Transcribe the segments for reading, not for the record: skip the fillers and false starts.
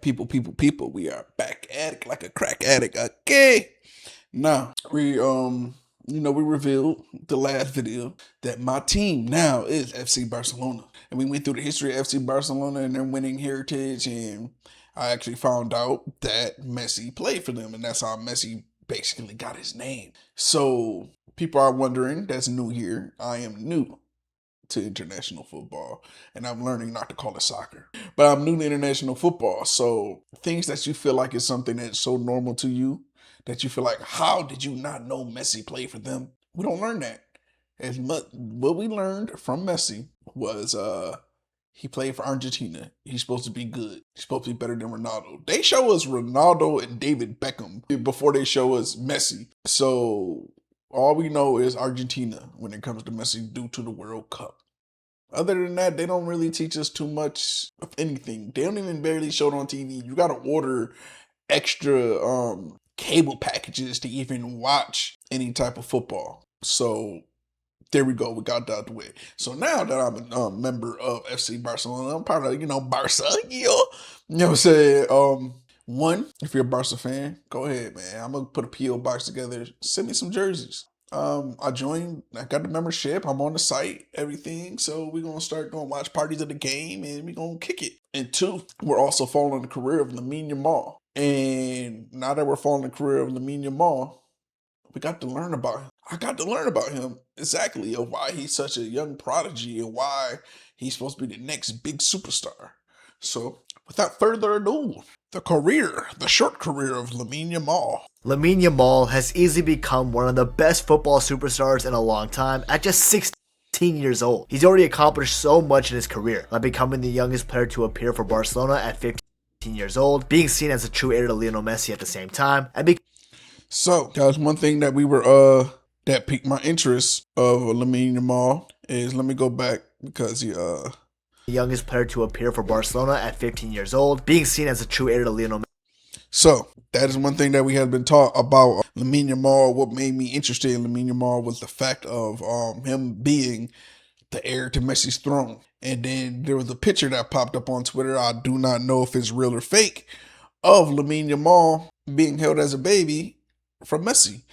people, we are back at it like a crack addict. Okay. Now, we revealed the last video that my team now is FC Barcelona. And we went through the history of FC Barcelona and their winning heritage, and I actually found out that Messi played for them, and that's how Messi basically got his name. So people are wondering, that's new here. I am new to international football, and I'm learning not to call it soccer, but I'm new to international football. So things that you feel like is something that's so normal to you that you feel like, how did you not know Messi played for them? We don't learn that. As much what we learned from Messi was he played for Argentina. He's supposed to be good. He's supposed to be better than Ronaldo. They show us Ronaldo and David Beckham before they show us Messi. So all we know is Argentina when it comes to Messi due to the World Cup. Other than that, they don't really teach us too much of anything. They don't even barely show it on TV. You got to order extra cable packages to even watch any type of football. So there we go. We got that out the way. So now that I'm a member of FC Barcelona, I'm part of, Barca. You know what I'm saying? One, if you're a Barca fan, go ahead, man. I'm going to put a P.O. box together. Send me some jerseys. I got the membership. I'm on the site, everything. So we're going to start doing watch parties of the game, and we're going to kick it. And two, we're also following the career of Lamine Yamal. And now that we're following the career of Lamine Yamal, we got to learn about him. I got to learn about him exactly, of why he's such a young prodigy and why he's supposed to be the next big superstar. So without further ado, the short career of Lamine Yamal. Lamine Yamal has easily become one of the best football superstars in a long time at just 16 years old. He's already accomplished so much in his career, like becoming the youngest player to appear for Barcelona at 15 years old, being seen as a true heir to Lionel Messi at the same time, and So that was one thing that we were that piqued my interest of Lamine Yamal is, let me go back because he the youngest player to appear for Barcelona at 15 years old, being seen as a true heir to Lionel Messi. So that is one thing that we had been taught about Lamine Yamal. What made me interested in Lamine Yamal was the fact of him being the heir to Messi's throne. And then there was a picture that popped up on Twitter. I do not know if it's real or fake, of Lamine Yamal being held as a baby from Messi.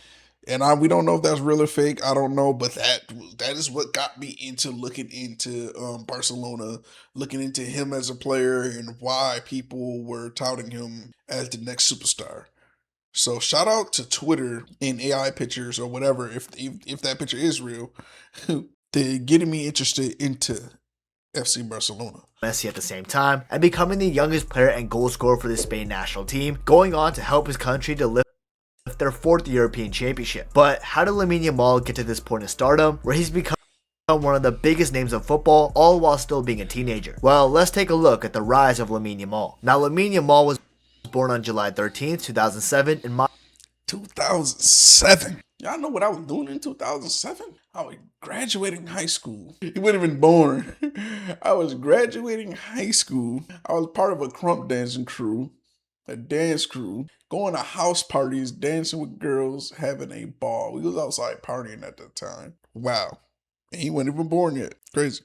And we don't know if that's real or fake. I don't know, but that is what got me into looking into Barcelona, looking into him as a player and why people were touting him as the next superstar. So shout out to Twitter and AI pictures or whatever, if that picture is real, they're getting me interested into FC Barcelona. Messi at the same time, and becoming the youngest player and goal scorer for the Spain national team, going on to help his country to lift their fourth European championship. But how did Lamine Yamal get to this point in stardom where he's become one of the biggest names of football, all while still being a teenager? Well, let's take a look at the rise of Lamine Yamal. Now, Lamine Yamal was born on July 13th, 2007 in 2007. Y'all know what I was doing in 2007? I was graduating high school. He wouldn't have been born. I was graduating high school. I was part of a crump dancing crew, a dance crew, going to house parties, dancing with girls, having a ball. We was outside partying at that time. Wow. And he wasn't even born yet. Crazy.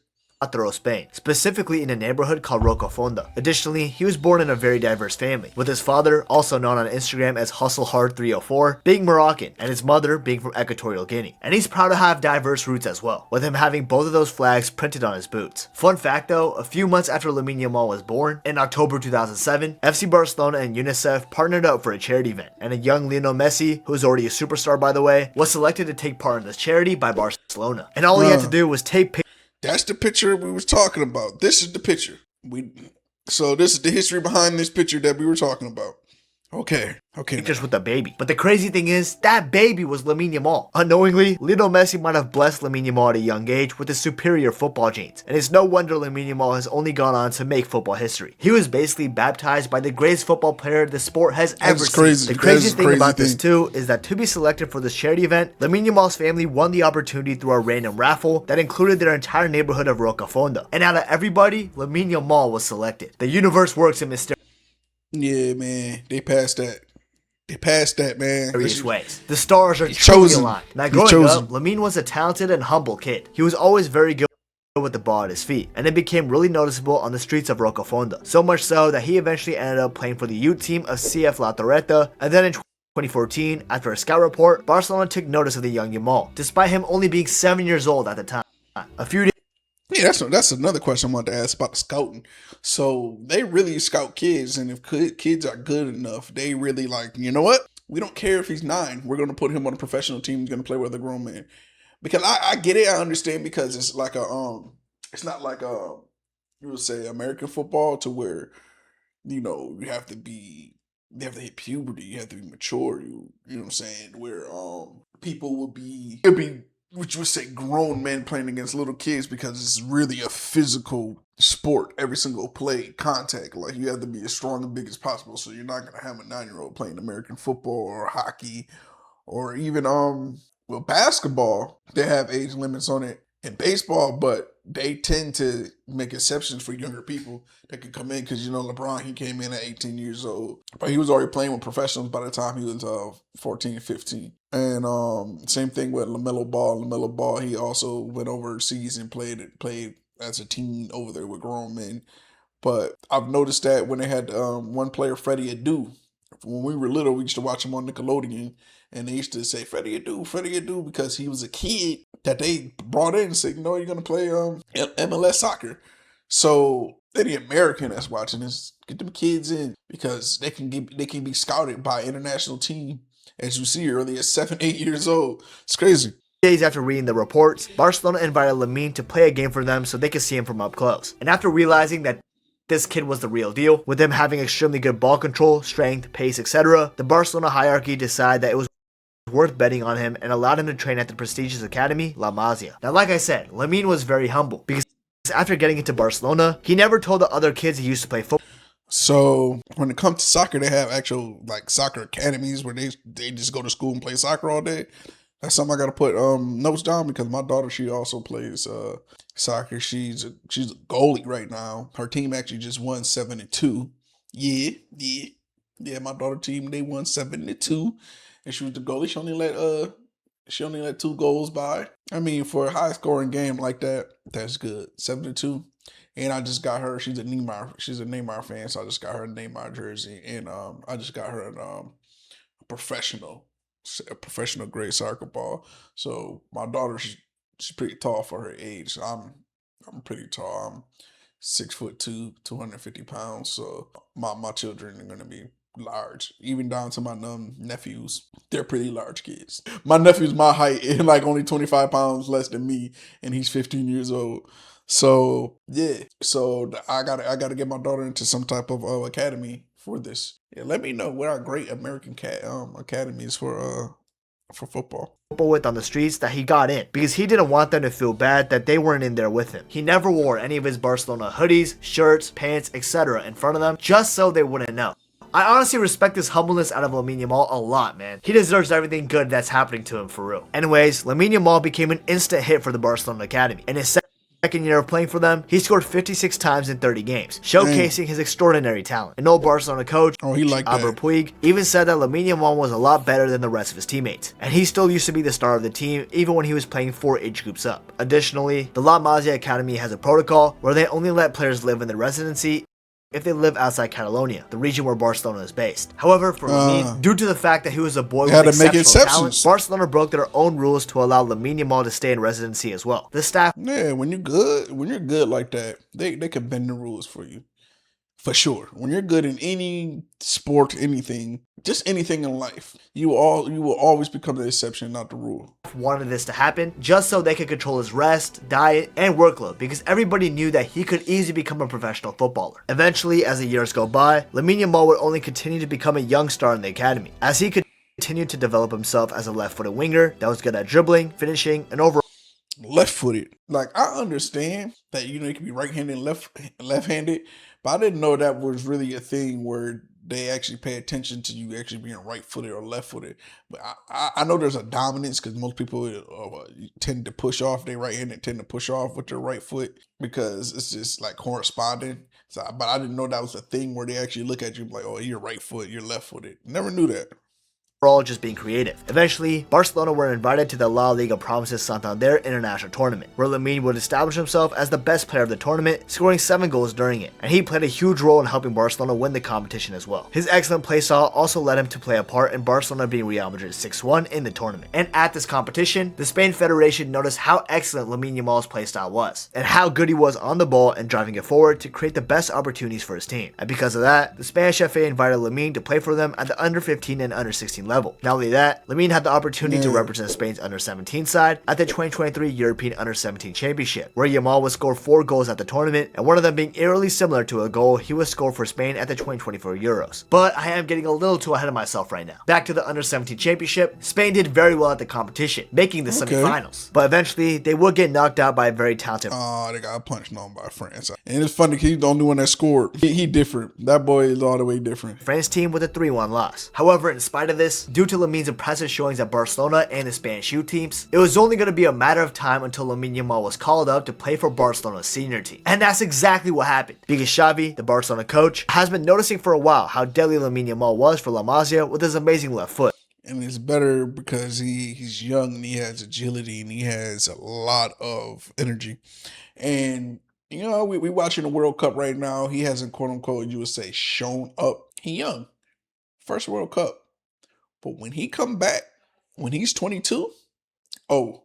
Spain, specifically in a neighborhood called Rocafonda. Additionally, he was born in a very diverse family, with his father, also known on Instagram as HustleHard304, being Moroccan, and his mother being from Equatorial Guinea. And he's proud to have diverse roots as well, with him having both of those flags printed on his boots. Fun fact though, a few months after Lamine Yamal was born, in October 2007, FC Barcelona and UNICEF partnered up for a charity event, and a young Lionel Messi, who's already a superstar by the way, was selected to take part in this charity by Barcelona. And all he had to do was take pictures. That's the picture we was talking about. This is the picture. So this is the history behind this picture that we were talking about. Okay. Just with the baby. But the crazy thing is, that baby was Lamine Yamal. Unknowingly, Lionel Messi might have blessed Lamine Yamal at a young age with his superior football genes. And it's no wonder Lamine Yamal has only gone on to make football history. He was basically baptized by the greatest football player the sport has ever seen. The craziest thing about this too is that to be selected for this charity event, Lamine Yamal's family won the opportunity through a random raffle that included their entire neighborhood of Rocafonda. And out of everybody, Lamine Yamal was selected. The universe works in mysterious man. They passed that, man. Various ways. The stars are truly chosen. aligned. Now, growing up, Lamine was a talented and humble kid. He was always very good with the ball at his feet, and it became really noticeable on the streets of Rocafonda. So much so that he eventually ended up playing for the youth team of CF La Torreta, and then in 2014, after a scout report, Barcelona took notice of the young Yamal, despite him only being 7 years old at the time. A few days Yeah, that's another question I wanted to ask about the scouting. So they really scout kids, and if kids are good enough, they really like, you know what? We don't care if he's 9. We're going to put him on a professional team. He's going to play with a grown man. Because I get it, I understand, because it's like it's not like you would say American football to where you have to hit puberty, you have to be mature, you know what I'm saying, where people will be it'll be what you would say grown men playing against little kids, because it's really a physical sport. Every single play, contact, like you have to be as strong and big as possible. So you're not gonna have a 9-year-old playing American football or hockey or even basketball. They have age limits on it in baseball, but they tend to make exceptions for younger people that can come in, because LeBron, he came in at 18 years old, but he was already playing with professionals by the time he was 14, 15. And same thing with LaMelo Ball. LaMelo Ball, he also went overseas and played as a teen over there with grown men. But I've noticed that when they had one player, Freddie Adu, when we were little, we used to watch him on Nickelodeon, and they used to say Freddie Adu, because he was a kid that they brought in and said, you're going to play MLS soccer. So any American that's watching this, get them kids in, because they can be scouted by an international team, as you see early, at 7, 8 years old. It's crazy. days after reading the reports, Barcelona invited Lamine to play a game for them so they could see him from up close. And after realizing that this kid was the real deal, with him having extremely good ball control, strength, pace, etc., the Barcelona hierarchy decided that it was worth betting on him and allowed him to train at the prestigious academy, La Masia. Now, like I said, Lamine was very humble, because after getting into Barcelona, he never told the other kids he used to play football. So when it comes to soccer, they have actual soccer academies where they just go to school and play soccer all day. That's something I got to put notes down, because my daughter, she also plays soccer. She's a goalie right now. Her team actually just won 7-2. Yeah. My daughter team, they won 7-2, and she was the goalie. She only let 2 goals by. I mean, for a high scoring game like that, that's good. 7-2. And I just got her. She's a Neymar fan, so I just got her a Neymar jersey, and I just got her a professional grade soccer ball. So my daughter, she's pretty tall for her age. I'm pretty tall. I'm 6'2", 250 pounds. So my children are gonna be large, even down to my nephews. They're pretty large kids. My nephew's my height and only 25 pounds less than me, and he's 15 years old. So yeah, so I gotta get my daughter into some type of academy for this. Yeah, let me know what are great American academies for football With on the streets that he got in, because he didn't want them to feel bad that they weren't in there with him. He never wore any of his Barcelona hoodies, shirts, pants, etc. in front of them, just so they wouldn't know. I honestly respect this humbleness out of Lamine Yamal a lot, man. He deserves everything good that's happening to him, for real. Anyways, Lamine Yamal became an instant hit for the Barcelona Academy. In his second year of playing for them, he scored 56 times in 30 games, showcasing his extraordinary talent. An old Barcelona coach, Albert Puig, even said that Lamine Yamal was a lot better than the rest of his teammates, and he still used to be the star of the team even when he was playing 4 age groups up. Additionally, the La Masia Academy has a protocol where they only let players live in the residency if they live outside Catalonia, the region where Barcelona is based. However, for Lamine, due to the fact that he was a boy with exceptional talent, Barcelona broke their own rules to allow Lamine Yamal to stay in residency as well. The staff, yeah, when you're good like that, they can bend the rules for you. For sure. When you're good in any sport, anything, just anything in life, you will always become the exception, not the rule. Wanted this to happen just so they could control his rest, diet, and workload, because everybody knew that he could easily become a professional footballer. Eventually, as the years go by, Lamine Yamal would only continue to become a young star in the academy, as he continued to develop himself as a left-footed winger that was good at dribbling, finishing, and overall left-footed. I understand that you can be right-handed and left-handed, but I didn't know that was really a thing where they actually pay attention to you actually being right-footed or left-footed. But I know there's a dominance, because most people tend to push off their right hand and tend to push off with their right foot, because it's just corresponding. But I didn't know that was a thing where they actually look at you like, oh, you're right foot, you're left-footed. Never knew that. all just being creative. Eventually, Barcelona were invited to the La Liga Promises Santander International Tournament, where Lamine would establish himself as the best player of the tournament, scoring 7 goals during it, and he played a huge role in helping Barcelona win the competition as well. His excellent playstyle also led him to play a part in Barcelona beating Real Madrid 6-1 in the tournament. And at this competition, the Spain Federation noticed how excellent Lamine Yamal's playstyle was, and how good he was on the ball and driving it forward to create the best opportunities for his team. And because of that, the Spanish FA invited Lamine to play for them at the under 15 and under 16 level. Not only that, Lamine had the opportunity to represent Spain's under 17 side at the 2023 European Under 17 Championship, where Yamal would score 4 goals at the tournament, and one of them being eerily similar to a goal he would score for Spain at the 2024 Euros. But I am getting a little too ahead of myself right now. Back to the Under 17 Championship, Spain did very well at the competition, making the semifinals. But eventually, they would get knocked out by a very talented they got punched on by France. And it's funny because he's the only one that scored. He different. That boy is all the way different. France team with a 3-1 loss. However, in spite of this, due to Lamine's impressive showings at Barcelona and the Spanish youth teams, it was only going to be a matter of time until Lamine Yamal was called up to play for Barcelona's senior team. And that's exactly what happened, because Xavi, the Barcelona coach, has been noticing for a while how deadly Lamine Yamal was for La Masia with his amazing left foot. And it's better because he's young and he has agility and he has a lot of energy. And, you know, we watching the World Cup right now. He hasn't, quote unquote, you would say, shown up. He young. First World Cup. But when he come back, when he's 22, oh,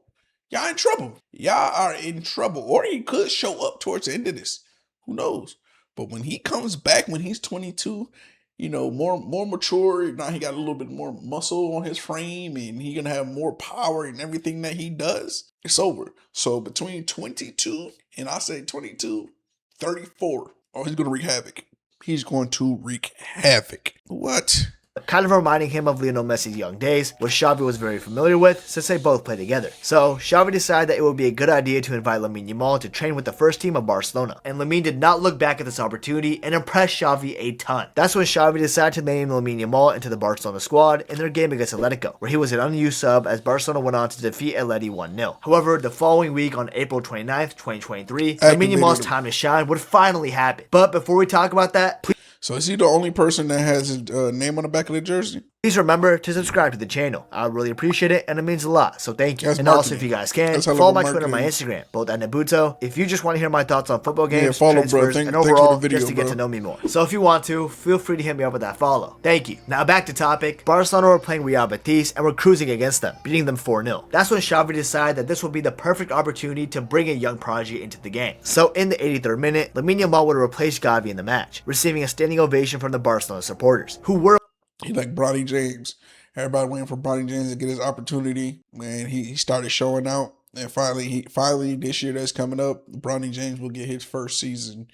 y'all in trouble. Y'all are in trouble. Or he could show up towards the end of this. Who knows? But when he comes back, when he's 22, you know, more mature. Now he got a little bit more muscle on his frame and he gonna have more power in everything that he does. It's over. So between 22 and I say 22, 34, oh, he's gonna wreak havoc. He's going to wreak havoc. What? Kind of reminding him of Lionel Messi's young days, which Xavi was very familiar with since they both played together. So Xavi decided that it would be a good idea to invite Lamine Yamal to train with the first team of Barcelona, and Lamine did not look back at this opportunity and impressed Xavi a ton. That's when Xavi decided to name Lamine Yamal into the Barcelona squad in their game against Atletico, where he was an unused sub as Barcelona went on to defeat Atleti 1-0. However, the following week on April 29th, 2023, Lamine Yamal's time to shine would finally happen. But before we talk about that, so is he the only person that has his name on the back of the jersey? please remember to subscribe to the channel. I really appreciate it and it means a lot, so thank you. That's and marketing. Also, if you guys can, follow my Twitter and my Instagram, both at Nabuto. If you just want to hear my thoughts on football games, transfers, and overall, just to get to know me more. So if you want to, feel free to hit me up with that follow. Thank you. Now back to topic. Barcelona were playing Real Betis and were cruising against them, beating them 4-0. That's when Xavi decided that this would be the perfect opportunity to bring a young prodigy into the game. So in the 83rd minute, Lamine Yamal would replace Gavi in the match, receiving a standing ovation from the Barcelona supporters, who were He like Bronny James. Everybody waiting for Bronny James to get his opportunity. Man, he started showing out. And finally this year that's coming up, Bronny James will get his first season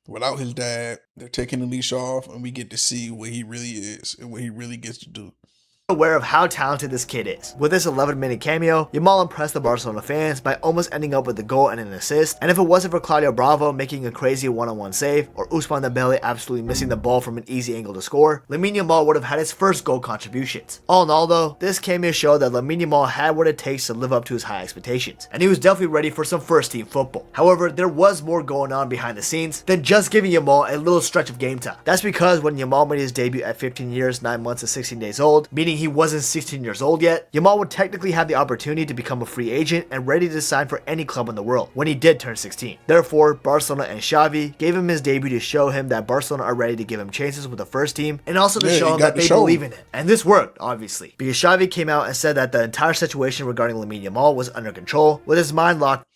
without his dad. They're taking the leash off and we get to see what he really is and what he really gets to do. Aware of how talented this kid is. With this 11-minute cameo, Yamal impressed the Barcelona fans by almost ending up with a goal and an assist, and if it wasn't for Claudio Bravo making a crazy one-on-one save, or Ousmane Dembele absolutely missing the ball from an easy angle to score, Lamine Yamal would have had his first goal contributions. All in all though, this cameo showed that Lamine Yamal had what it takes to live up to his high expectations, and he was definitely ready for some first-team football. However, there was more going on behind the scenes than just giving Yamal a little stretch of game time. That's because when Yamal made his debut at 15 years, 9 months and 16 days old, meaning he wasn't 16 years old yet, Yamal would technically have the opportunity to become a free agent and ready to sign for any club in the world when he did turn 16. Therefore, Barcelona and Xavi gave him his debut to show him that Barcelona are ready to give him chances with the first team and also to show him that they believe in him. And this worked, obviously, because Xavi came out and said that the entire situation regarding Lamine Yamal was under control, with his mind locked.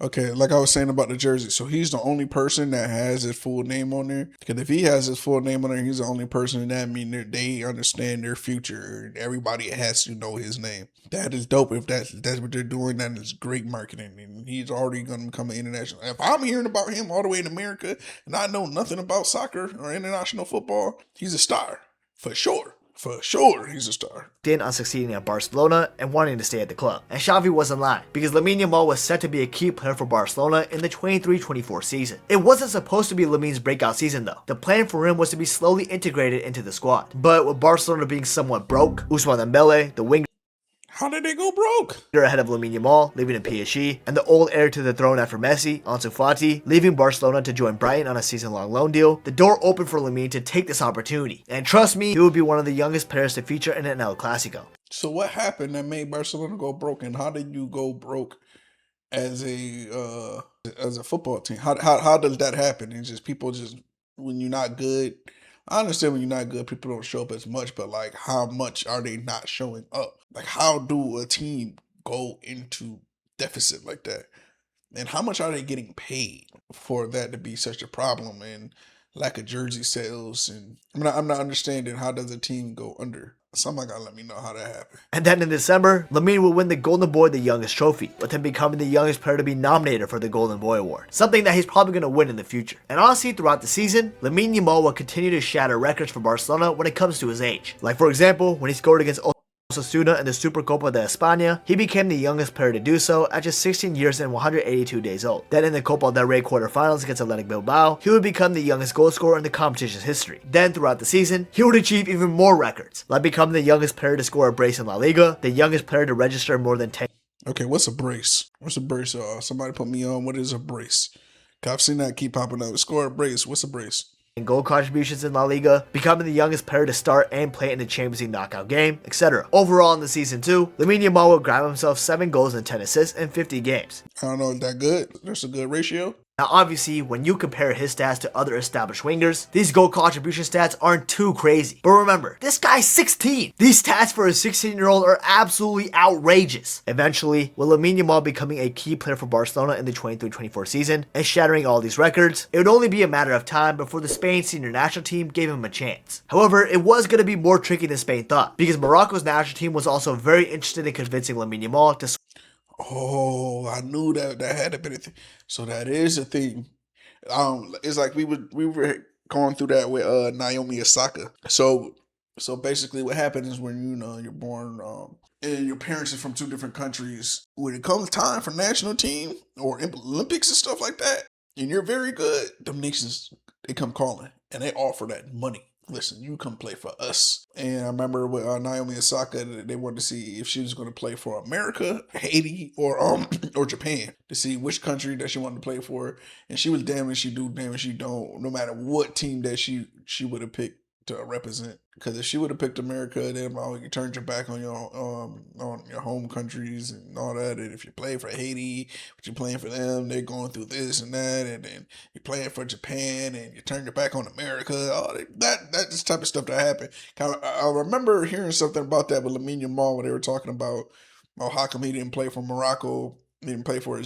Okay, like I was saying about the jersey, so he's the only person that has his full name on there. Because if he has his full name on there, he's the only person that means they understand their future. Everybody has to know his name. That is dope. If that's what they're doing, that is great marketing. And he's already going to become an international. If I'm hearing about him all the way in America and I know nothing about soccer or international football, he's a star for sure. For sure, he's a star. On succeeding at Barcelona and wanting to stay at the club. And Xavi wasn't lying, because Lamine Yamal was set to be a key player for Barcelona in the 23-24 season. It wasn't supposed to be Lamine's breakout season though. The plan for him was to be slowly integrated into the squad. But with Barcelona being somewhat broke, Ousmane Dembele, the wing How did they go broke? They're ahead of Lamine Yamal, leaving in PSG, and the old heir to the throne after Messi, Ansu Fati, leaving Barcelona to join Brighton on a season-long loan deal. The door opened for Lamine to take this opportunity, and trust me, he would be one of the youngest players to feature in an El Clasico. So what happened that made Barcelona go broke, and how did you go broke as a football team? How does that happen? It's just people just when you're not good. I understand when you're not good, people don't show up as much, but like, how much are they not showing up? Like, how do a team go into deficit like that? And how much are they getting paid for that to be such a problem and lack of jersey sales? And I'm not understanding, how does a team go under? Somebody gotta let me know how that happened. And then in December, Lamine will win the Golden Boy the Youngest trophy, with him becoming the youngest player to be nominated for the Golden Boy award, something that he's probably going to win in the future. And honestly, throughout the season, Lamine Yamal will continue to shatter records for Barcelona when it comes to his age. Like for example, when he scored against Osasuna in the Supercopa de España, he became the youngest player to do so at just 16 years and 182 days old. Then in the Copa del Rey quarterfinals against Athletic Bilbao, he would become the youngest goal scorer in the competition's history. Then throughout the season, he would achieve even more records, like becoming the youngest player to score a brace in La Liga, the youngest player to register more than 10. Okay, what's a brace? What's a brace? Somebody put me on. What is a brace? 'Cause I've seen that keep popping up. Score a brace. What's a brace? And goal contributions in La Liga, becoming the youngest player to start and play in the Champions League knockout game, etc. Overall in the season 2, Lamine Yamal will grab himself 7 goals and 10 assists in 50 games. I don't know if that good. That's a good ratio. Now obviously, when you compare his stats to other established wingers, these goal contribution stats aren't too crazy. But remember, this guy's 16! These stats for a 16-year-old are absolutely outrageous. Eventually, with Lamine Yamal becoming a key player for Barcelona in the 23-24 season and shattering all these records, it would only be a matter of time before the Spain senior national team gave him a chance. However, it was going to be more tricky than Spain thought, because Morocco's national team was also very interested in convincing Lamine Yamal to Oh, I knew that had to be a thing. So that is a thing. It's like we were going through that with Naomi Osaka. So basically, what happens is when you're born and your parents are from 2 different countries, when it comes time for national team or Olympics and stuff like that, and you're very good, them nations, they come calling and they offer that money. Listen, you come play for us. And I remember with Naomi Osaka, they wanted to see if she was going to play for America, Haiti, or Japan, to see which country that she wanted to play for. And she was damn if she do, damn if she don't, no matter what team that she would have picked to represent. Because if she would have picked America, then you turned your back on your home countries and all that. And if you play for Haiti, but you're playing for them, they're going through this and that. And then you're playing for Japan and you turn your back on America. All that this type of stuff that happened. I remember hearing something about that with Lamine Yamal when they were talking about how come he didn't play for Morocco, he didn't play for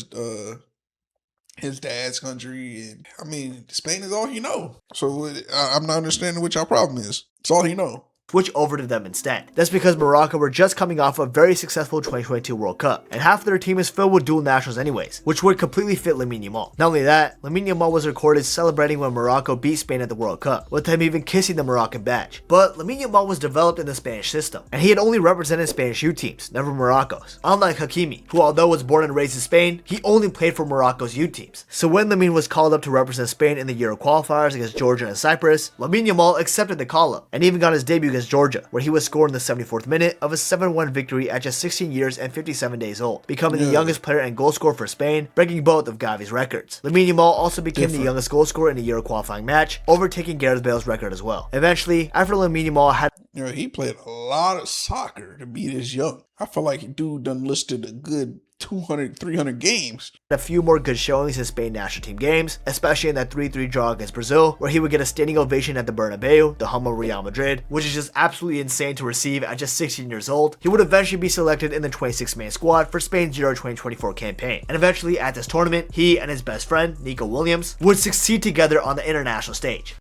his dad's country. And I mean, Spain is all he know. So I'm not understanding what y'all problem is. It's all he know. Switch over to them instead. That's because Morocco were just coming off a very successful 2022 World Cup, and half of their team is filled with dual nationals anyways, which would completely fit Lamine Yamal. Not only that, Lamine Yamal was recorded celebrating when Morocco beat Spain at the World Cup, with him even kissing the Moroccan badge. But Lamine Yamal was developed in the Spanish system, and he had only represented Spanish youth teams, never Morocco's. Unlike Hakimi, who although was born and raised in Spain, he only played for Morocco's youth teams. So when Lamine was called up to represent Spain in the Euro qualifiers against Georgia and Cyprus, Lamine Yamal accepted the call-up, and even got his debut against Georgia, where he was scored in the 74th minute of a 7-1 victory at just 16 years and 57 days old, becoming the youngest player and goal scorer for Spain, breaking both of Gavi's records. Lamine Yamal also became the youngest goal scorer in a Euro qualifying match, overtaking Gareth Bale's record as well. Eventually, after Lamine Yamal had he played a lot of soccer to be this young. I feel like dude done listed a good 200, 300 games. A few more good showings in Spain national team games, especially in that 3-3 draw against Brazil, where he would get a standing ovation at the Bernabeu, the home of Real Madrid, which is just absolutely insane to receive at just 16 years old. He would eventually be selected in the 26-man squad for Spain's Euro 2024 campaign. And eventually at this tournament, he and his best friend, Nico Williams, would succeed together on the international stage.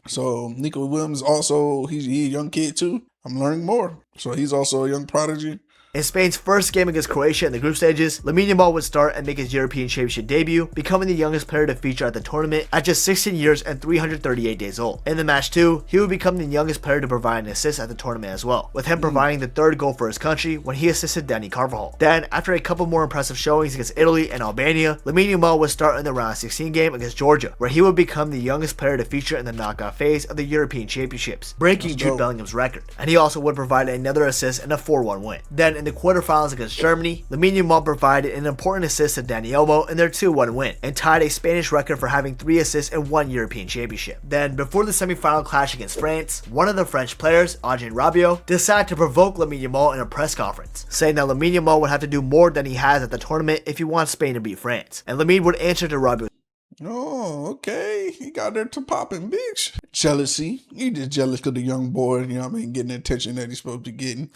So Nico Williams also, he's a young kid too. I'm learning more. So he's also a young prodigy. In Spain's first game against Croatia in the group stages, Lamine Yamal would start and make his European Championship debut, becoming the youngest player to feature at the tournament at just 16 years and 338 days old. In the match 2, he would become the youngest player to provide an assist at the tournament as well, with him providing the 3rd goal for his country when he assisted Danny Carvajal. Then, after a couple more impressive showings against Italy and Albania, Lamine Yamal would start in the round 16 game against Georgia, where he would become the youngest player to feature in the knockout phase of the European Championships, breaking Jude Bellingham's record. And he also would provide another assist in a 4-1 win. Then in the quarterfinals against Germany, Lamine Yamal provided an important assist to Dani Olmo in their 2-1 win, and tied a Spanish record for having 3 assists in 1 European championship. Then, before the semi-final clash against France, one of the French players, Adrien Rabiot, decided to provoke Lamine Yamal in a press conference, saying that Lamine Yamal would have to do more than he has at the tournament if he wants Spain to beat France. And Lamine would answer to Rabiot. Oh, okay. He got there to popping, bitch. Jealousy. He just jealous because the young boy, you know what I mean, getting the attention that he's supposed to be getting.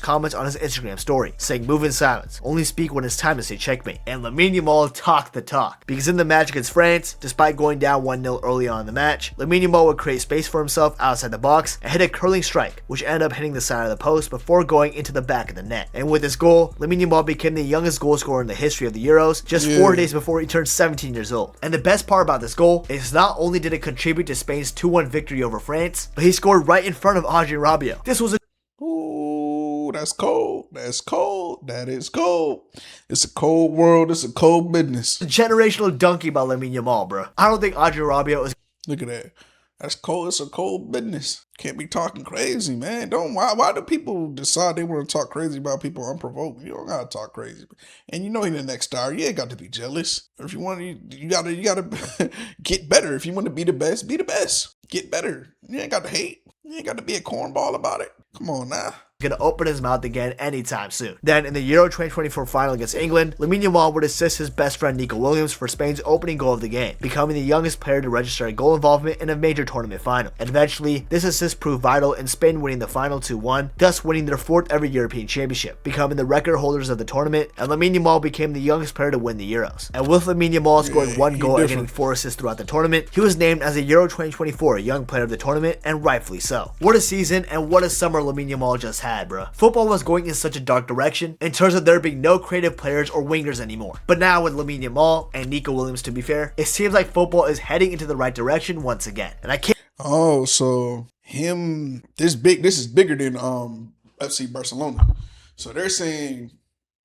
Comments on his Instagram story, saying move in silence, only speak when it's time to say checkmate. And Lamine Yamal talked the talk, because in the match against France, despite going down 1-0 early on in the match, Lamine Yamal would create space for himself outside the box and hit a curling strike, which ended up hitting the side of the post before going into the back of the net. And with this goal, Lamine Yamal became the youngest goal scorer in the history of the Euros, just 4 days before he turned 17 years old. And the best part about this goal is not only did it contribute to Spain's 2-1 victory over France, but he scored right in front of Adrien Rabiot. This was a Ooh, that's cold. That's cold. That is cold. It's a cold world. It's a cold business. generational donkey by Lamine Yamal, bro. I don't think Adrien Rabiot is. Look at that. That's cold. It's a cold business. Can't be talking crazy, man. Why do people decide they want to talk crazy about people unprovoked? You don't gotta talk crazy. And you know he the next star. You ain't got to be jealous. If you want to, you gotta get better. If you want to be the best, be the best. Get better. You ain't got to hate. You ain't got to be a cornball about it. Come on now. Gonna open his mouth again anytime soon. Then in the Euro 2024 final against England, Lamine Yamal would assist his best friend Nico Williams for Spain's opening goal of the game, becoming the youngest player to register a goal involvement in a major tournament final. And eventually, this assist proved vital in Spain winning the final 2-1, thus winning their 4th ever European championship, becoming the record holders of the tournament, and Lamine Yamal became the youngest player to win the Euros. And with Lamine Yamal scoring 1 goal and getting 4 assists throughout the tournament, he was named as a Euro 2024 Young Player of the Tournament, and rightfully so. What a season and what a summer Lamine Yamal just had, bruh. Football was going in such a dark direction in terms of there being no creative players or wingers anymore. But now with Lamine Yamal and Nico Williams, to be fair, it seems like football is heading into the right direction once again. And I can't. Oh, so this is bigger than FC Barcelona. So they're saying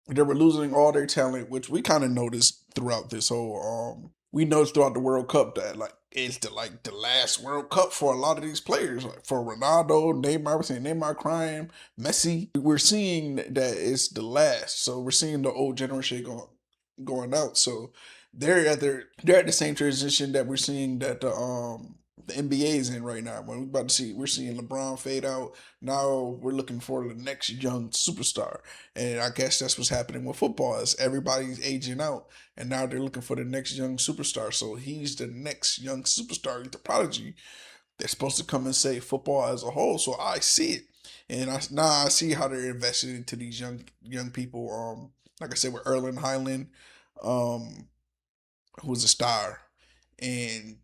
they were losing all their talent, which we kind of noticed throughout this whole we noticed throughout the World Cup that it's the last World Cup for a lot of these players. Like for Ronaldo, Neymar, we're seeing Neymar crying, Messi. We're seeing that it's the last. So we're seeing the old generation going out. So they're at the same transition that we're seeing that the NBA is in right now. We're seeing LeBron fade out. Now we're looking for the next young superstar. And I guess that's what's happening with football is everybody's aging out. And now they're looking for the next young superstar. So he's the next young superstar. He's the prodigy. They're supposed to come and save football as a whole. So I see it. And I see how they're invested into these young people. Like I said, with Erling Haaland, who was a star. And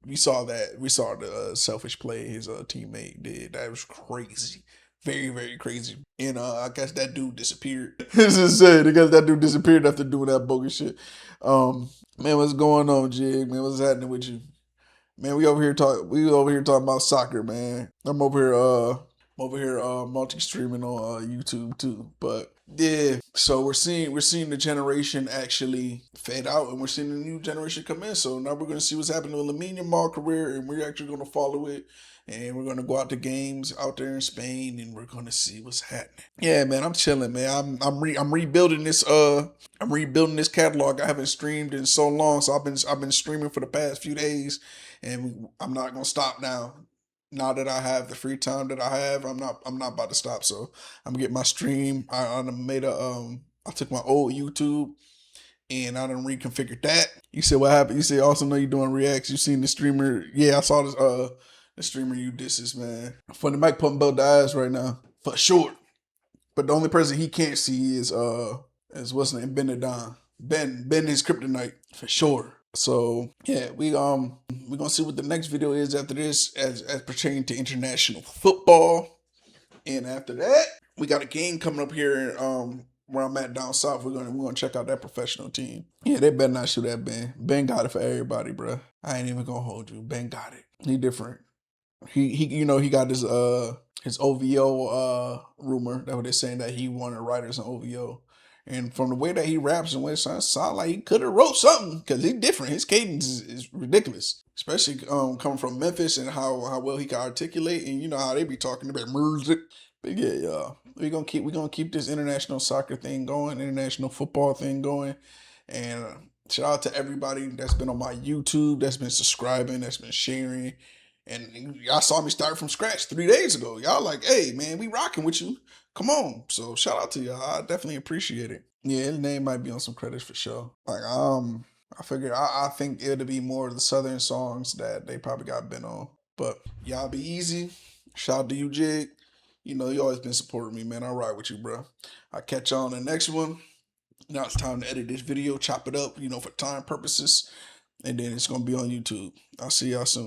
we saw the selfish play his teammate did. That was crazy. Very, very crazy. And I guess that dude disappeared. It's insane. I guess that dude disappeared after doing that bogus shit. Man, what's going on, Jig? Man, what's happening with you? Man, we over here talking about soccer, man. I'm over here multi-streaming on YouTube too. But yeah, so we're seeing the generation actually fade out, and we're seeing the new generation come in. So now we're gonna see what's happening with Lamine Yamal career, and we're actually gonna follow it, and we're gonna go out to games out there in Spain, and we're gonna see what's happening. Yeah, man, I'm chilling, man. I'm rebuilding this catalog. I haven't streamed in so long, so I've been streaming for the past few days, and I'm not gonna stop now. Now that I have the free time that I have, I'm not about to stop. So I'm gonna get my stream. I took my old YouTube and I done reconfigured that. You said what happened? You said also know you doing reacts. You seen the streamer? Yeah, I saw this the streamer you disses, man. Funny Mike pumping both the eyes right now. For sure. But the only person he can't see is what's his name? Benadon. Ben is kryptonite. For sure. So yeah, we're gonna see what the next video is after this as pertaining to international football. And after that, we got a game coming up here where I'm at down south. We're gonna check out that professional team. Yeah, they better not shoot at Ben. Ben got it for everybody, bro. I ain't even gonna hold you. Ben got it. He different. He got his OVO rumor that they're saying that he wanted writers on OVO. And from the way that he raps and what it sound like he could have wrote something because he's different. His cadence is ridiculous, especially coming from Memphis and how well he can articulate. And you know how they be talking about music, But yeah, y'all, we gonna keep this international soccer thing going, international football thing going, and shout out to everybody that's been on my YouTube, that's been subscribing, that's been sharing, and y'all saw me start from scratch 3 days ago. Y'all like, hey man, we rocking with you. Come on, so shout out to y'all. I definitely appreciate it. Yeah, his name might be on some credits for sure. Like I figured I think it'll be more of the southern songs that they probably got been on. But y'all be easy. Shout out to you, Jig. You know, you always been supporting me, man. I ride with you, bro. I'll catch y'all on the next one. Now it's time to edit this video, chop it up, for time purposes. And then it's going to be on YouTube. I'll see y'all soon.